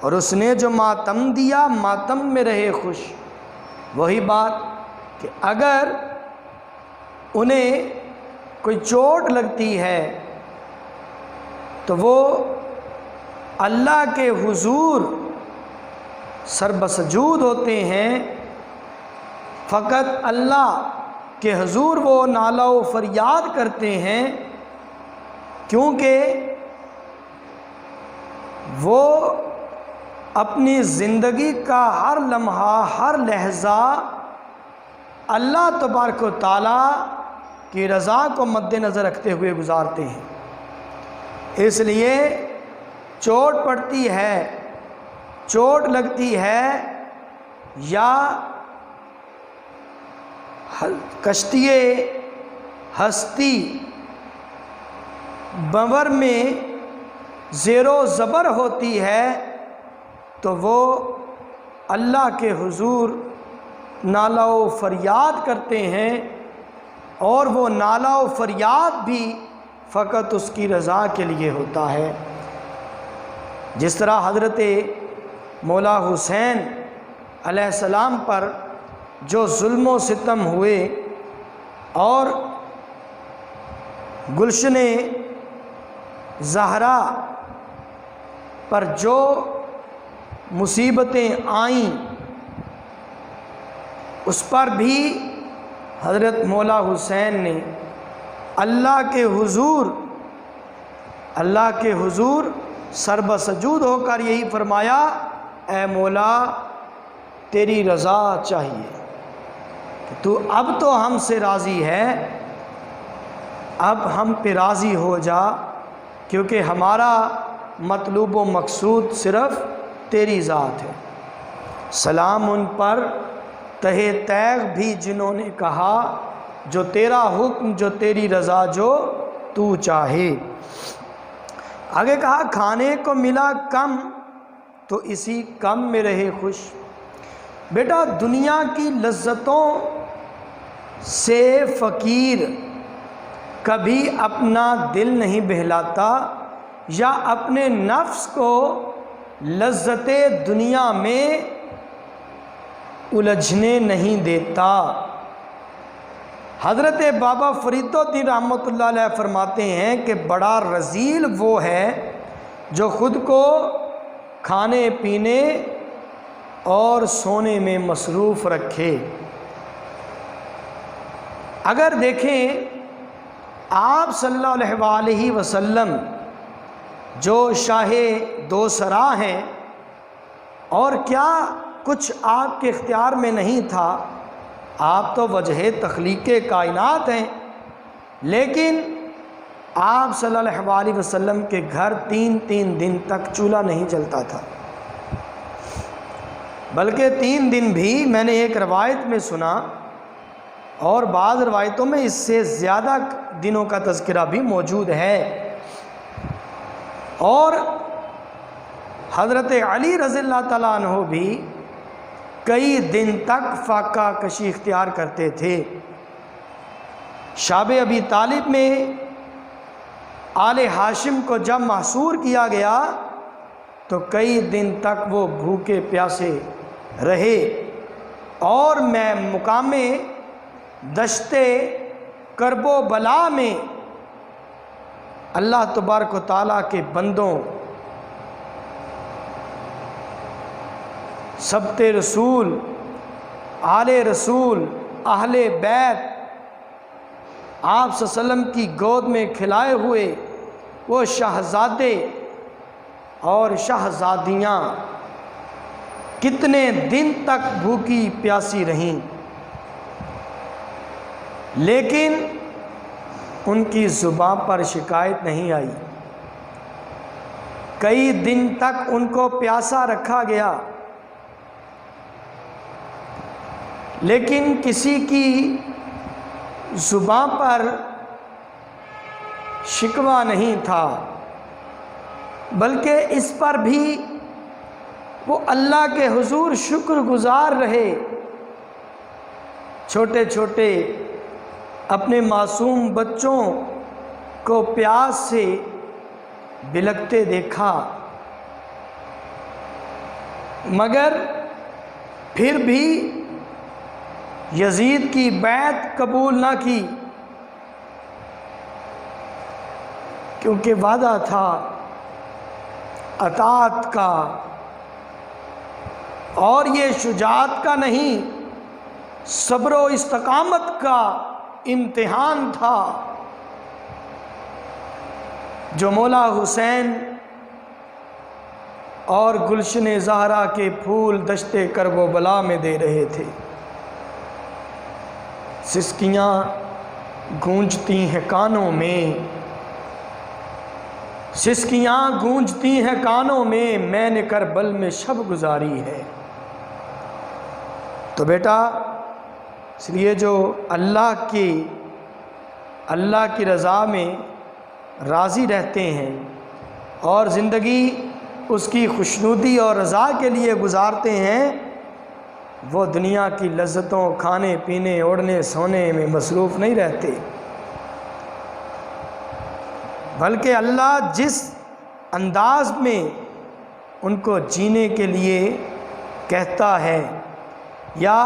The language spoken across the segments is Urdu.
اور اس نے جو ماتم دیا ماتم میں رہے خوش۔ وہی بات کہ اگر انہیں کوئی چوٹ لگتی ہے تو وہ اللہ کے حضور سر بسجود ہوتے ہیں، فقط اللہ کے حضور وہ نالہ و فریاد کرتے ہیں، کیونکہ وہ اپنی زندگی کا ہر لمحہ ہر لحظہ اللہ تبارک و تعالیٰ کی رضا کو مد نظر رکھتے ہوئے گزارتے ہیں۔ اس لیے چوٹ پڑتی ہے، چوٹ لگتی ہے، یا کشتی ہستی بنور میں زیر و زبر ہوتی ہے، تو وہ اللہ کے حضور نالہ و فریاد کرتے ہیں، اور وہ نالہ و فریاد بھی فقط اس کی رضا کے لیے ہوتا ہے۔ جس طرح حضرت مولا حسین علیہ السلام پر جو ظلم و ستم ہوئے اور گلشن زہرا پر جو مصیبتیں آئیں، اس پر بھی حضرت مولا حسین نے اللہ کے حضور سر بسجود ہو کر یہی فرمایا، اے مولا تیری رضا چاہیے، کہ تو اب تو ہم سے راضی ہے، اب ہم پہ راضی ہو جا، کیونکہ ہمارا مطلوب و مقصود صرف تیری ذات ہے۔ سلام ان پر تہہ تیغ بھی جنہوں نے کہا، جو تیرا حکم جو تیری رضا جو تو چاہے۔ آگے کہا کھانے کو ملا کم تو اسی کم میں رہے خوش۔ بیٹا دنیا کی لذتوں سے فقیر کبھی اپنا دل نہیں بہلاتا، یا اپنے نفس کو لذت دنیا میں الجھنے نہیں دیتا۔ حضرت بابا فرید الدین رحمۃ اللہ علیہ فرماتے ہیں کہ بڑا رذیل وہ ہے جو خود کو کھانے پینے اور سونے میں مصروف رکھے۔ اگر دیکھیں آپ صلی اللہ علیہ وآلہ وسلم جو شاہ دو سرا ہیں، اور کیا کچھ آپ کے اختیار میں نہیں تھا، آپ تو وجہ تخلیق کائنات ہیں، لیکن آپ صلی اللہ علیہ وآلہ وسلم کے گھر تین دن تک چولہا نہیں جلتا تھا، بلکہ 3 دن بھی میں نے ایک روایت میں سنا، اور بعض روایتوں میں اس سے زیادہ دنوں کا تذکرہ بھی موجود ہے۔ اور حضرت علی رضی اللہ تعالیٰ عنہ بھی کئی دن تک فاقہ کشی اختیار کرتے تھے۔ شاب ابی طالب میں آل ہاشم کو جب محصور کیا گیا تو کئی دن تک وہ بھوکے پیاسے رہے، اور میں مقام دشت کرب و بلا میں اللہ تبارک و تعالیٰ کے بندوں، سبت رسول، آل رسول، اہل بیت، آپ صلی اللہ علیہ وسلم کی گود میں کھلائے ہوئے وہ شہزادے اور شہزادیاں کتنے دن تک بھوکی پیاسی رہیں، لیکن ان کی زبان پر شکایت نہیں آئی۔ کئی دن تک ان کو پیاسا رکھا گیا، لیکن کسی کی زبان پر شکوہ نہیں تھا، بلکہ اس پر بھی وہ اللہ کے حضور شکر گزار رہے۔ چھوٹے چھوٹے اپنے معصوم بچوں کو پیاس سے بلکتے دیکھا مگر پھر بھی یزید کی بیعت قبول نہ کی، کیونکہ وعدہ تھا اطاعت کا، اور یہ شجاعت کا نہیں، صبر و استقامت کا امتحان تھا جو مولا حسین اور گلشن زہرا کے پھول دشت کرب و بلا میں دے رہے تھے۔ سسکیاں گونجتی ہیں کانوں میں، سسکیاں گونجتی ہیں کانوں میں نے کربل میں شب گزاری ہے۔ تو بیٹا اس لیے جو اللہ کی رضا میں راضی رہتے ہیں اور زندگی اس کی خوشنودی اور رضا کے لیے گزارتے ہیں، وہ دنیا کی لذتوں، کھانے پینے، اوڑھنے سونے میں مصروف نہیں رہتے، بلکہ اللہ جس انداز میں ان کو جینے کے لیے کہتا ہے یا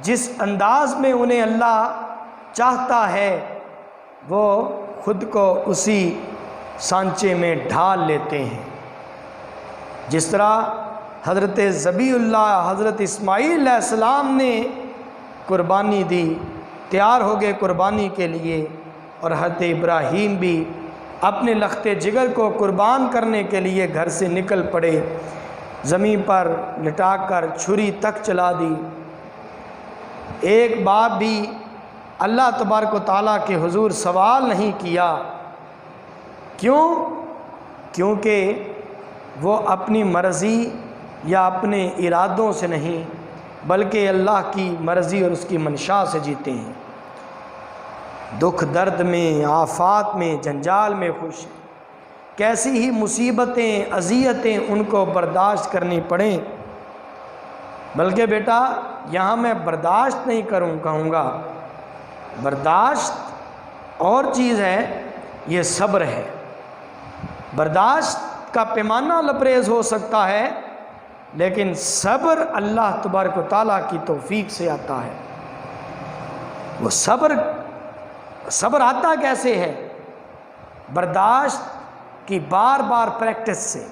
جس انداز میں انہیں اللہ چاہتا ہے، وہ خود کو اسی سانچے میں ڈھال لیتے ہیں۔ جس طرح حضرت ذبیح اللہ حضرت اسماعیل علیہ السلام نے قربانی دی، تیار ہو گئے قربانی کے لیے، اور حضرت ابراہیم بھی اپنے لخت جگر کو قربان کرنے کے لیے گھر سے نکل پڑے، زمین پر لٹا کر چھری تک چلا دی۔ ایک بار بھی اللہ تبارک و تعالیٰ کے حضور سوال نہیں کیا، کیوں؟ کیونکہ وہ اپنی مرضی یا اپنے ارادوں سے نہیں، بلکہ اللہ کی مرضی اور اس کی منشا سے جیتے ہیں۔ دکھ درد میں، آفات میں، جنجال میں خوش ہیں، کیسی ہی مصیبتیں، اذیتیں ان کو برداشت کرنی پڑیں، بلکہ بیٹا یہاں میں برداشت نہیں کہوں گا، برداشت اور چیز ہے، یہ صبر ہے۔ برداشت کا پیمانہ لبریز ہو سکتا ہے، لیکن صبر اللہ تبارک و تعالیٰ کی توفیق سے آتا ہے۔ وہ صبر آتا کیسے ہے؟ برداشت کی بار بار پریکٹس سے۔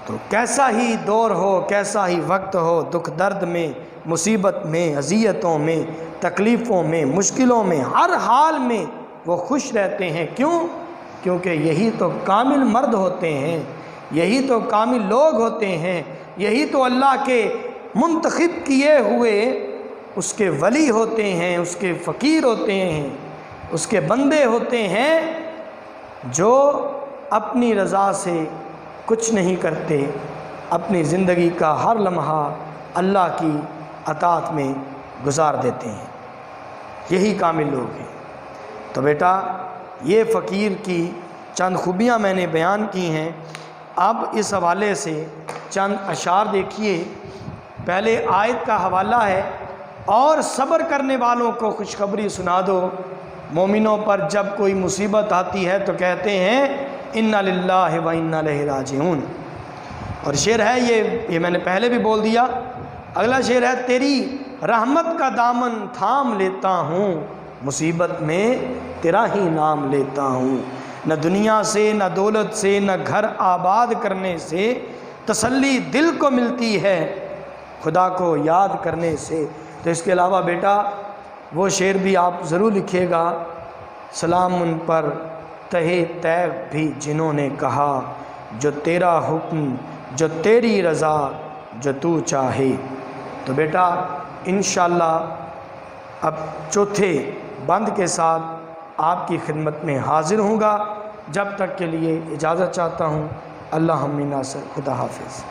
تو کیسا ہی دور ہو، کیسا ہی وقت ہو، دکھ درد میں، مصیبت میں، اذیتوں میں، تکلیفوں میں، مشکلوں میں، ہر حال میں وہ خوش رہتے ہیں۔ کیوں؟ کیونکہ یہی تو کامل مرد ہوتے ہیں، یہی تو کامل لوگ ہوتے ہیں، یہی تو اللہ کے منتخب کیے ہوئے اس کے ولی ہوتے ہیں، اس کے فقیر ہوتے ہیں، اس کے بندے ہوتے ہیں، جو اپنی رضا سے کچھ نہیں کرتے، اپنی زندگی کا ہر لمحہ اللہ کی اطاعت میں گزار دیتے ہیں۔ یہی کامل لوگ ہیں۔ تو بیٹا یہ فقیر کی چند خوبیاں میں نے بیان کی ہیں۔ اب اس حوالے سے چند اشعار دیکھیے۔ پہلے آیت کا حوالہ ہے، اور صبر کرنے والوں کو خوشخبری سنا دو۔ مومنوں پر جب کوئی مصیبت آتی ہے تو کہتے ہیں انا للہ و انا الیہ راجعون۔ اور شعر ہے یہ میں نے پہلے بھی بول دیا۔ اگلا شعر ہے، تیری رحمت کا دامن تھام لیتا ہوں، مصیبت میں تیرا ہی نام لیتا ہوں۔ نہ دنیا سے، نہ دولت سے، نہ گھر آباد کرنے سے تسلی دل کو ملتی ہے، خدا کو یاد کرنے سے۔ تو اس کے علاوہ بیٹا وہ شعر بھی آپ ضرور لکھیے گا، سلام ان پر تہے طیب بھی جنہوں نے کہا، جو تیرا حکم، جو تیری رضا، جو تو چاہے۔ تو بیٹا انشاءاللہ اب چوتھے بند کے ساتھ آپ کی خدمت میں حاضر ہوں گا۔ جب تک کے لیے اجازت چاہتا ہوں۔ اللہ ہم ناصر، خدا حافظ۔